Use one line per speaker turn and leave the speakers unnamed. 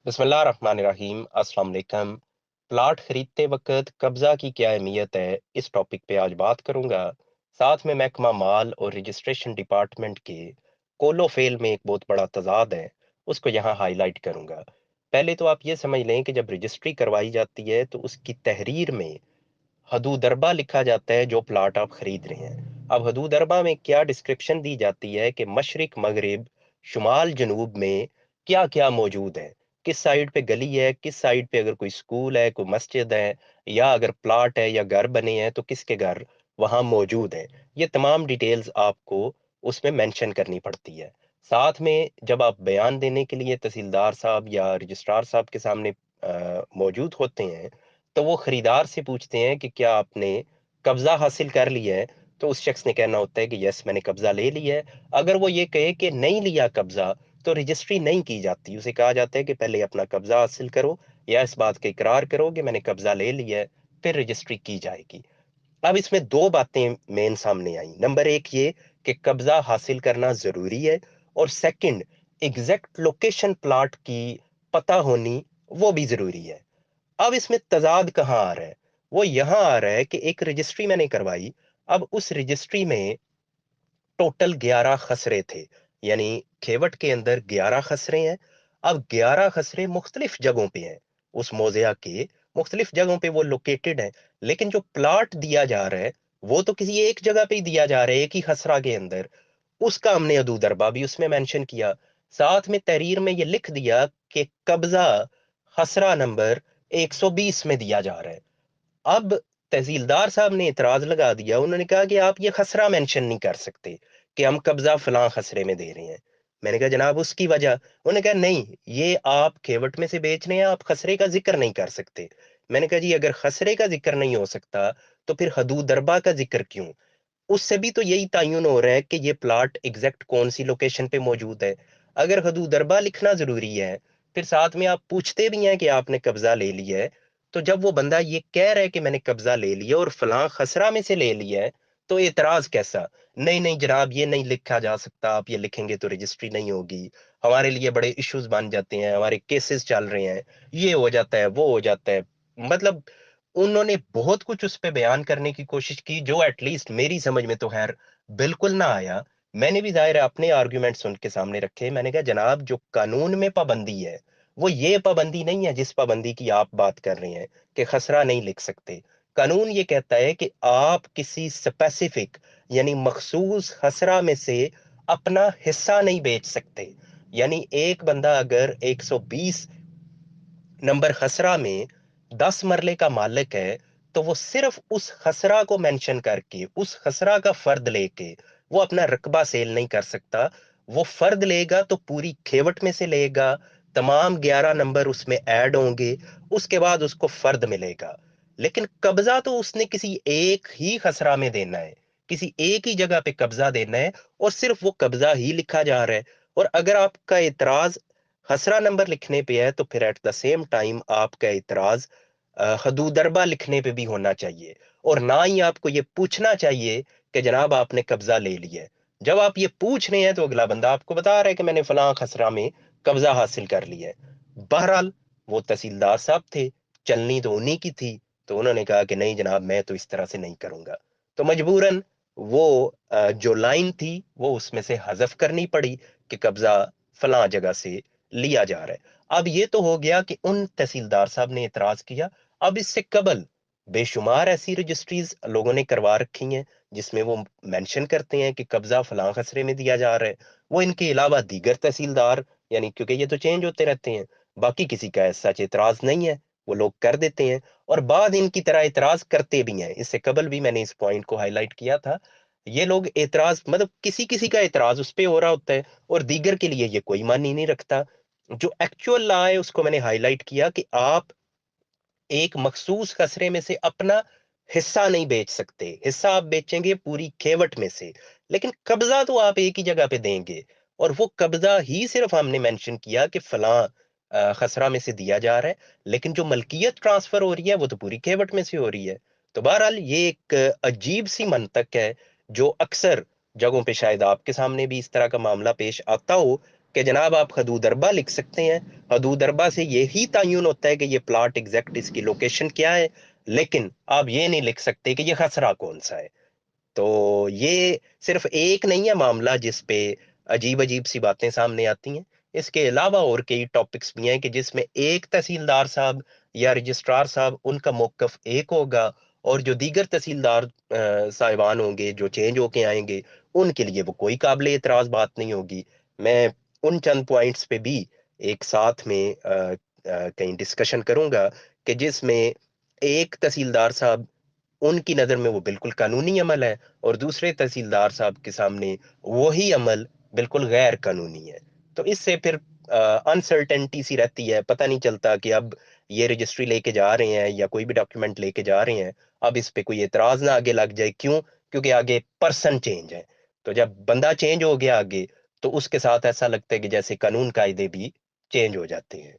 बिस्मिल्लाहिर्रहमानिर्रहीम। अस्सलाम वालेकुम। प्लाट खरीदते वक्त कब्जा की क्या अहमियत है, इस टॉपिक पे आज बात करूंगा। साथ में महकमा माल और रजिस्ट्रेशन डिपार्टमेंट के कोलो फेल में एक बहुत बड़ा तजाद है, उसको यहाँ हाईलाइट करूंगा। पहले तो आप ये समझ लें कि जब रजिस्ट्री करवाई जाती है तो उसकी तहरीर में हदूदरबा लिखा जाता है जो प्लाट आप खरीद रहे हैं। अब हदूदरबा में क्या डिस्क्रिप्शन दी जाती है कि मशरिक मगरिब शुमाल जनूब में क्या क्या मौजूद है, किस साइड पे गली है, किस साइड पे अगर कोई स्कूल है, कोई मस्जिद है, या अगर प्लाट है या घर बने हैं तो किसके घर वहां मौजूद है। ये तमाम डिटेल्स आपको उसमें मेंशन करनी पड़ती है। साथ में जब आप बयान देने के लिए तहसीलदार साहब या रजिस्ट्रार साहब के सामने मौजूद होते हैं, तो वो खरीदार से पूछते हैं कि क्या आपने कब्जा हासिल कर लिया है। तो उस शख्स ने कहना होता है कि यस, मैंने कब्जा ले लिया है। अगर वो ये कहे कि नहीं लिया कब्जा, तो रजिस्ट्री नहीं की जाती। उसे कहा जाता है कि पहले अपना कब्जा हासिल करो या इस बात का इकरार करो कि मैंने कब्जा ले लिया है, फिर रजिस्ट्री की जाएगी। अब इसमें दो बातें मेन सामने आई। नंबर एक ये कि कब्जा हासिल करना जरूरी है, और सेकंड, एग्जैक्ट लोकेशन प्लाट की पता होनी वो भी जरूरी है। अब इसमें तजाद कहाँ आ रहा है? वो यहां आ रहा है कि एक रजिस्ट्री मैंने करवाई। अब उस रजिस्ट्री में टोटल 11 खसरे थे, यानी खेवट के अंदर 11 खसरे हैं। अब 11 खसरे मुख्तलिफ जगहों पे हैं, उस मौज़ा के मुख्तलिफ जगहों पे वो लोकेटेड है। लेकिन जो प्लाट दिया जा रहा है वो तो किसी एक जगह पे ही दिया जा रहा है, एक ही खसरा के अंदर। उसका हमने अदू दरबा भी उसमें मेंशन किया। साथ में तहरीर में ये लिख दिया कि कब्जा खसरा नंबर 120 में दिया जा रहा है। अब तहसीलदार साहब ने इतराज लगा दिया। उन्होंने कहा कि आप ये खसरा मेंशन नहीं कर सकते कि हम कब्जा फलां खसरे में दे रहे हैं। मैंने कहा जनाब उसकी वजह। उन्होंने कहा नहीं, ये आप खेवट में से बेच रहे हैं, आप खसरे का जिक्र नहीं कर सकते। मैंने कहा जी अगर खसरे का जिक्र नहीं हो सकता तो फिर हदूद दरबा का जिक्र क्यों? उससे भी तो यही तयन हो रहा है कि ये प्लाट एग्जैक्ट कौन सी लोकेशन पे मौजूद है। अगर हदूद दरबा लिखना जरूरी है, फिर साथ में आप पूछते भी हैं कि आपने कब्जा ले लिया है, तो जब वो बंदा ये कह रहा है कि मैंने कब्जा ले लिया और फलां खसरा में से ले लिया है, तो एतराज कैसा? नहीं नहीं जनाब, ये नहीं लिखा जा सकता, आप ये लिखेंगे तो रजिस्ट्री नहीं होगी, हमारे लिए बड़े इश्यूज बन जाते हैं, हमारे केसेस चल रहे हैं, ये हो जाता है, वो हो जाता है। मतलब उन्होंने बहुत कुछ उस पे बयान करने की कोशिश की, जो एटलीस्ट मेरी समझ में तो खैर बिल्कुल ना आया। मैंने भी जाहिर है अपने आर्गुमेंट्स उनके सामने रखे। मैंने कहा जनाब जो कानून में पाबंदी है वो ये पाबंदी नहीं है जिस पाबंदी की आप बात कर रहे हैं कि खसरा नहीं लिख सकते। कानून ये कहता है कि आप किसी स्पेसिफिक यानी मखसूस खसरा में से अपना हिस्सा नहीं बेच सकते। यानी एक बंदा अगर 120 नंबर खसरा में 10 मरले का मालिक है, तो वो सिर्फ उस खसरा को मेंशन करके उस खसरा का फर्द लेके वो अपना रकबा सेल नहीं कर सकता। वो फर्द लेगा तो पूरी खेवट में से लेगा, तमाम 11 नंबर उसमें ऐड होंगे, उसके बाद उसको फर्द मिलेगा। लेकिन कब्जा तो उसने किसी एक ही खसरा में देना है, किसी एक ही जगह पे कब्जा देना है, और सिर्फ वो कब्जा ही लिखा जा रहा है। और अगर आपका इतराज खसरा नंबर लिखने पे है, तो फिर एट द सेम टाइम आपका इतराज हदूदरबा लिखने पे भी होना चाहिए। और ना ही आपको ये पूछना चाहिए कि जनाब आपने कब्जा ले लिया है। जब आप ये पूछ रहे हैं तो अगला बंदा आपको बता रहा है कि मैंने फलां खसरा में कब्जा हासिल कर लिया है। बहरहाल वो तहसीलदार साहब थे, चलनी तो उन्हीं की थी, तो उन्होंने कहा कि नहीं जनाब मैं तो इस तरह से नहीं करूंगा। तो मजबूरन वो जो लाइन थी वो उसमें से हजफ करनी पड़ी कि कब्जा फलां जगह से लिया जा रहा है। अब ये तो हो गया कि उन तहसीलदार साहब ने इतराज किया। अब इससे कबल बेशुमार ऐसी रजिस्ट्रीज लोगों ने करवा रखी हैं जिसमें वो मेंशन करते हैं कि कब्जा फलां खसरे में दिया जा रहा है। वो इनके अलावा दीगर तहसीलदार, यानी क्योंकि ये तो चेंज होते रहते हैं, बाकी किसी का ऐसा इतराज नहीं है, वो लोग कर देते हैं और बाद इनकी तरह इतराज करते भी हैं। इससे कबल भी मैंने इस पॉइंट को हाईलाइट किया था। ये लोग एतराज मतलब किसी किसी का एतराज उस पे हो रहा होता है और दीगर के लिए ये कोई मान ही नहीं रखता। जो एक्चुअल लॉ है उसको मैंने हाईलाइट किया कि आप एक मखसूस खसरे में से अपना हिस्सा नहीं बेच सकते। हिस्सा आप बेचेंगे पूरी खेवट में से, लेकिन कब्जा तो आप एक ही जगह पे देंगे। और वो कब्जा ही सिर्फ हमने मेंशन किया कि फलां खसरा में से दिया जा रहा है, लेकिन जो मलकियत ट्रांसफर हो रही है वो तो पूरी खेवट में से हो रही है। तो बहरहाल ये एक अजीब सी मंतक है जो अक्सर जगहों पे शायद आपके सामने भी इस तरह का मामला पेश आता हो کہ جناب آپ حدود اربا لکھ سکتے ہیں، حدود اربا سے یہی تعین ہوتا ہے کہ یہ پلاٹ ایگزیکٹ اس کی لوکیشن کیا ہے، لیکن آپ یہ نہیں لکھ سکتے کہ یہ خسرہ کون سا ہے۔ تو یہ صرف ایک نہیں ہے معاملہ جس پہ عجیب عجیب سی باتیں سامنے آتی ہیں، اس کے علاوہ اور کئی ٹاپکس بھی ہیں کہ جس میں ایک تحصیلدار صاحب یا رجسٹرار صاحب ان کا موقف ایک ہوگا، اور جو دیگر تحصیلدار صاحبان ہوں گے جو چینج ہو کے آئیں گے، ان کے لیے وہ کوئی قابل اعتراض بات نہیں ہوگی۔ میں ان چند پوائنٹس پہ بھی ایک ساتھ میں کہیں ڈسکشن کروں گا کہ جس میں ایک تحصیلدار صاحب ان کی نظر میں وہ بالکل قانونی عمل ہے، اور دوسرے تحصیلدار صاحب کے سامنے وہی عمل بالکل غیر قانونی ہے۔ تو اس سے پھر انسرٹنٹی سی رہتی ہے، پتہ نہیں چلتا کہ اب یہ رجسٹری لے کے جا رہے ہیں یا کوئی بھی ڈاکیومنٹ لے کے جا رہے ہیں، اب اس پہ کوئی اعتراض نہ آگے لگ جائے، کیوں؟ کیونکہ آگے پرسن چینج ہے۔ تو جب بندہ چینج ہو گیا آگے، تو اس کے ساتھ ایسا لگتا ہے کہ جیسے قانون قاعدے بھی چینج ہو جاتے ہیں۔